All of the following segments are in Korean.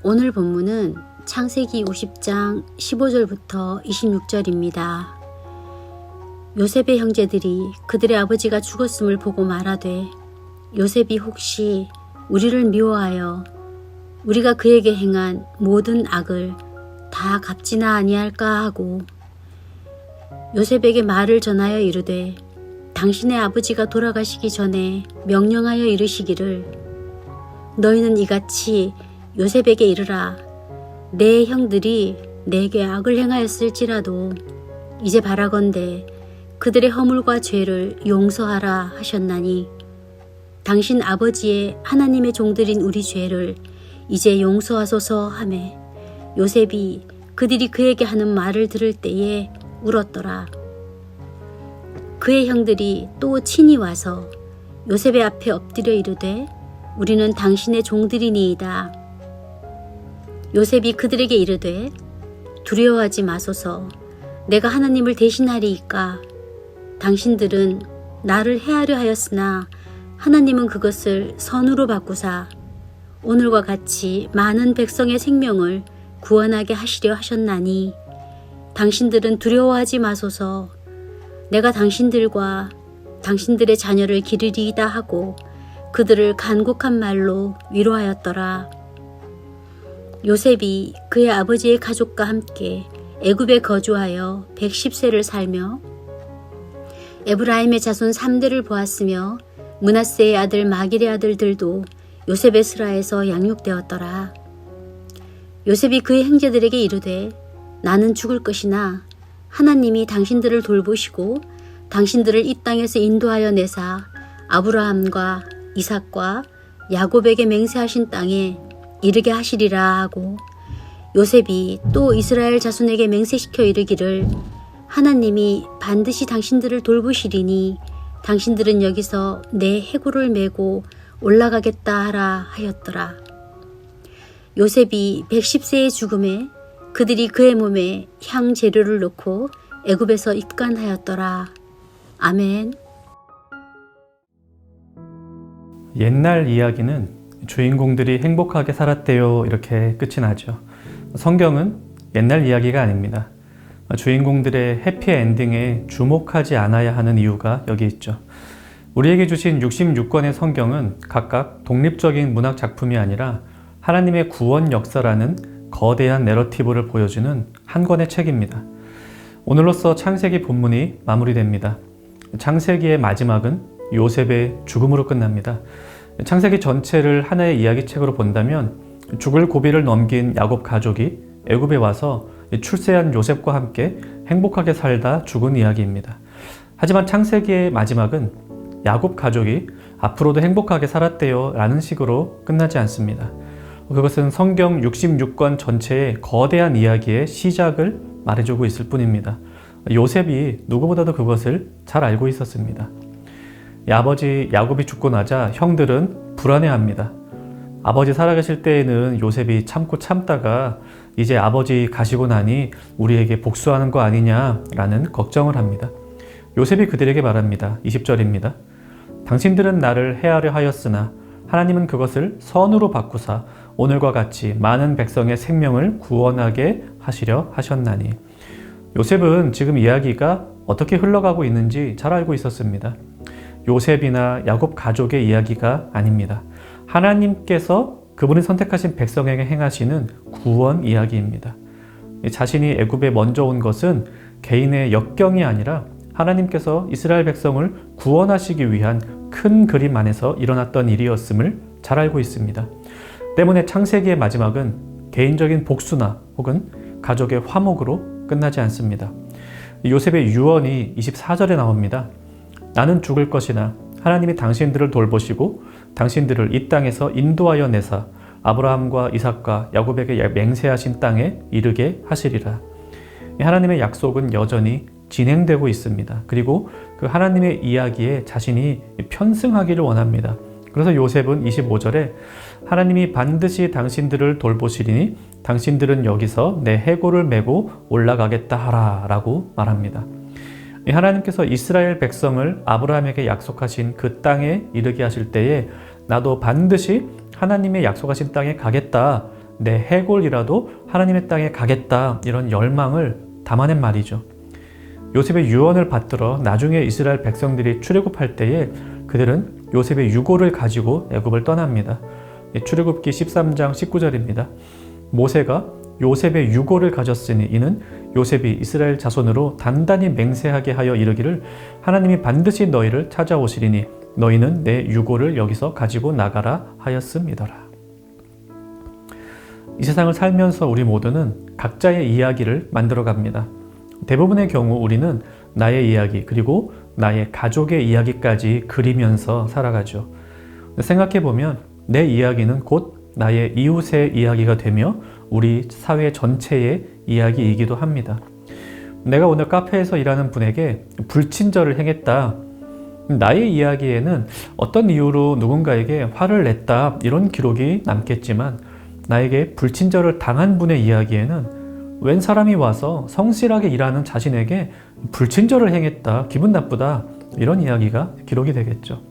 오늘 본문은 창세기 50장 15절부터 26절입니다. 요셉의 형제들이 그들의 아버지가 죽었음을 보고 말하되 요셉이 혹시 우리를 미워하여 우리가 그에게 행한 모든 악을 다 갚지나 아니할까 하고 요셉에게 말을 전하여 이르되 당신의 아버지가 돌아가시기 전에 명령하여 이르시기를 너희는 이같이 요셉에게 이르라. 내 형들이 내게 악을 행하였을지라도 이제 바라건대 그들의 허물과 죄를 용서하라 하셨나니 당신 아버지의 하나님의 종들인 우리 죄를 이제 용서하소서 하매 요셉이 그들이 그에게 하는 말을 들을 때에 울었더라. 그의 형들이 또 친히 와서 요셉의 앞에 엎드려 이르되 우리는 당신의 종들이니이다. 요셉이 그들에게 이르되 두려워하지 마소서. 내가 하나님을 대신하리이까. 당신들은 나를 해하려 하였으나 하나님은 그것을 선으로 바꾸사 오늘과 같이 많은 백성의 생명을 구원하게 하시려 하셨나니 당신들은 두려워하지 마소서. 내가 당신들과 당신들의 자녀를 기르리이다 하고 그들을 간곡한 말로 위로하였더라. 요셉이 그의 아버지의 가족과 함께 애굽에 거주하여 110세를 살며 에브라임의 자손 3대를 보았으며 므낫세의 아들 마길의 아들들도 요셉의 스라에서 양육되었더라. 요셉이 그의 형제들에게 이르되 나는 죽을 것이나 하나님이 당신들을 돌보시고 당신들을 이 땅에서 인도하여 내사 아브라함과 이삭과 야곱에게 맹세하신 땅에 이르게 하시리라 하고 요셉이 또 이스라엘 자손에게 맹세시켜 이르기를 하나님이 반드시 당신들을 돌보시리니 당신들은 여기서 내 해골을 메고 올라가겠다 하라 하였더라. 요셉이 110세의 죽음에 그들이 그의 몸에 향 재료를 넣고 애굽에서 입간하였더라. 아멘. 옛날 이야기는 주인공들이 행복하게 살았대요 이렇게 끝이 나죠. 성경은 옛날 이야기가 아닙니다. 주인공들의 해피엔딩에 주목하지 않아야 하는 이유가 여기 있죠. 우리에게 주신 66권의 성경은 각각 독립적인 문학 작품이 아니라 하나님의 구원 역사라는 거대한 내러티브를 보여주는 한 권의 책입니다. 오늘로써 창세기 본문이 마무리됩니다. 창세기의 마지막은 요셉의 죽음으로 끝납니다. 창세기 전체를 하나의 이야기책으로 본다면 죽을 고비를 넘긴 야곱 가족이 애굽에 와서 출세한 요셉과 함께 행복하게 살다 죽은 이야기입니다. 하지만 창세기의 마지막은 야곱 가족이 앞으로도 행복하게 살았대요 라는 식으로 끝나지 않습니다. 그것은 성경 66권 전체의 거대한 이야기의 시작을 말해주고 있을 뿐입니다. 요셉이 누구보다도 그것을 잘 알고 있었습니다. 아버지 야곱이 죽고 나자 형들은 불안해합니다. 아버지 살아계실 때에는 요셉이 참고 참다가 이제 아버지 가시고 나니 우리에게 복수하는 거 아니냐라는 걱정을 합니다. 요셉이 그들에게 말합니다. 20절입니다. 당신들은 나를 해하려 하였으나 하나님은 그것을 선으로 바꾸사 오늘과 같이 많은 백성의 생명을 구원하게 하시려 하셨나니. 요셉은 지금 이야기가 어떻게 흘러가고 있는지 잘 알고 있었습니다. 요셉이나 야곱 가족의 이야기가 아닙니다. 하나님께서 그분이 선택하신 백성에게 행하시는 구원 이야기입니다. 자신이 애굽에 먼저 온 것은 개인의 역경이 아니라 하나님께서 이스라엘 백성을 구원하시기 위한 큰 그림 안에서 일어났던 일이었음을 잘 알고 있습니다. 때문에 창세기의 마지막은 개인적인 복수나 혹은 가족의 화목으로 끝나지 않습니다. 요셉의 유언이 24절에 나옵니다. 나는 죽을 것이나 하나님이 당신들을 돌보시고 당신들을 이 땅에서 인도하여 내사 아브라함과 이삭과 야곱에게 맹세하신 땅에 이르게 하시리라. 하나님의 약속은 여전히 진행되고 있습니다. 그리고 그 하나님의 이야기에 자신이 편승하기를 원합니다. 그래서 요셉은 25절에 하나님이 반드시 당신들을 돌보시리니 당신들은 여기서 내 해골을 메고 올라가겠다 하라 라고 말합니다. 하나님께서 이스라엘 백성을 아브라함에게 약속하신 그 땅에 이르게 하실 때에 나도 반드시 하나님의 약속하신 땅에 가겠다. 내 해골이라도 하나님의 땅에 가겠다, 이런 열망을 담아낸 말이죠. 요셉의 유언을 받들어 나중에 이스라엘 백성들이 출애굽할 때에 그들은 요셉의 유고를 가지고 애굽을 떠납니다. 출애굽기 13장 19절입니다. 모세가 요셉의 유고를 가졌으니 이는 요셉이 이스라엘 자손으로 단단히 맹세하게 하여 이르기를 하나님이 반드시 너희를 찾아오시리니 너희는 내 유고를 여기서 가지고 나가라 하였음이더라. 이 세상을 살면서 우리 모두는 각자의 이야기를 만들어갑니다. 대부분의 경우 우리는 나의 이야기 그리고 나의 가족의 이야기까지 그리면서 살아가죠. 생각해보면 내 이야기는 곧 나의 이웃의 이야기가 되며 우리 사회 전체의 이야기이기도 합니다. 내가 오늘 카페에서 일하는 분에게 불친절을 행했다. 나의 이야기에는 어떤 이유로 누군가에게 화를 냈다, 이런 기록이 남겠지만 나에게 불친절을 당한 분의 이야기에는 웬 사람이 와서 성실하게 일하는 자신에게 불친절을 행했다, 기분 나쁘다, 이런 이야기가 기록이 되겠죠.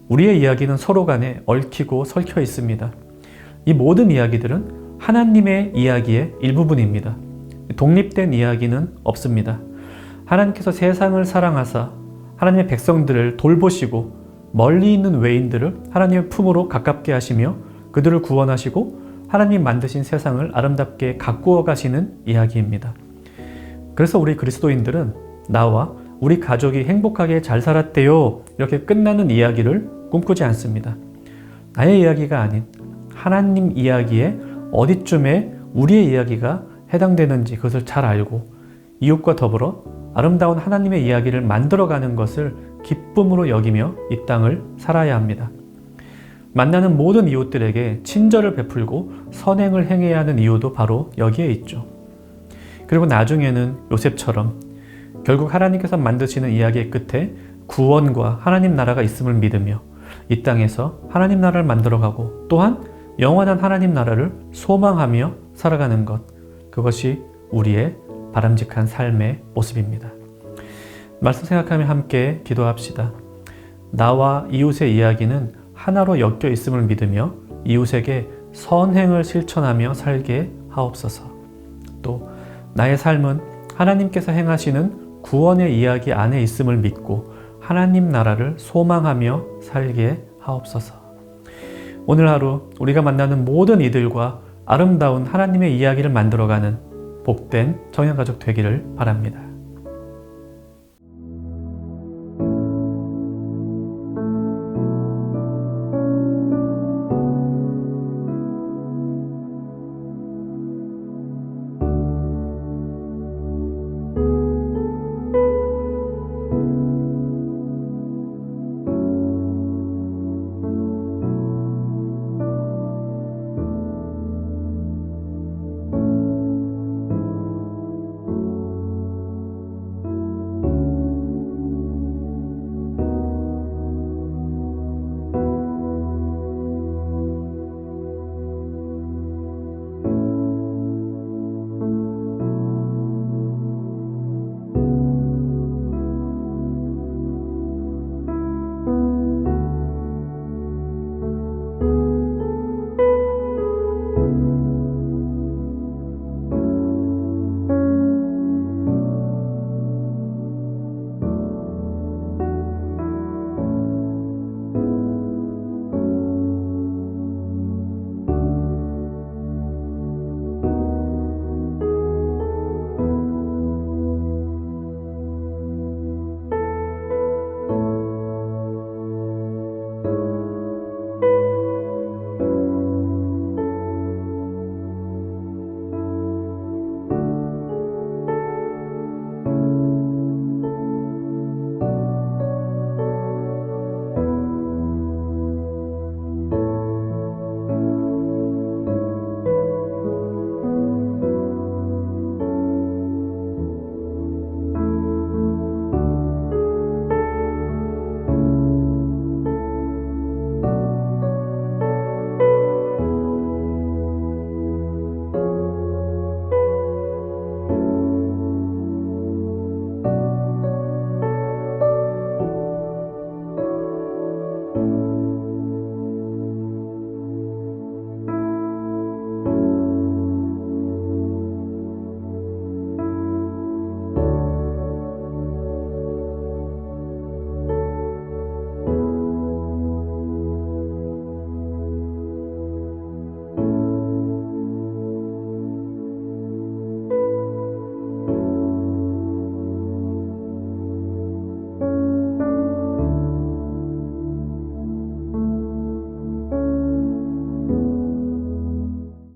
우리의 이야기는 서로 간에 얽히고 설켜 있습니다. 이 모든 이야기들은 하나님의 이야기의 일부분입니다. 독립된 이야기는 없습니다. 하나님께서 세상을 사랑하사 하나님의 백성들을 돌보시고 멀리 있는 외인들을 하나님의 품으로 가깝게 하시며 그들을 구원하시고 하나님 만드신 세상을 아름답게 가꾸어 가시는 이야기입니다. 그래서 우리 그리스도인들은 나와 우리 가족이 행복하게 잘 살았대요, 이렇게 끝나는 이야기를 꿈꾸지 않습니다. 나의 이야기가 아닌 하나님 이야기에 어디쯤에 우리의 이야기가 해당되는지 그것을 잘 알고 이웃과 더불어 아름다운 하나님의 이야기를 만들어가는 것을 기쁨으로 여기며 이 땅을 살아야 합니다. 만나는 모든 이웃들에게 친절을 베풀고 선행을 행해야 하는 이유도 바로 여기에 있죠. 그리고 나중에는 요셉처럼 결국 하나님께서 만드시는 이야기의 끝에 구원과 하나님 나라가 있음을 믿으며 이 땅에서 하나님 나라를 만들어가고 또한 영원한 하나님 나라를 소망하며 살아가는 것, 그것이 우리의 바람직한 삶의 모습입니다. 말씀 생각하며 함께 기도합시다. 나와 이웃의 이야기는 하나로 엮여 있음을 믿으며 이웃에게 선행을 실천하며 살게 하옵소서. 또 나의 삶은 하나님께서 행하시는 구원의 이야기 안에 있음을 믿고 하나님 나라를 소망하며 살게 하옵소서. 오늘 하루 우리가 만나는 모든 이들과 아름다운 하나님의 이야기를 만들어가는 복된 청년가족 되기를 바랍니다.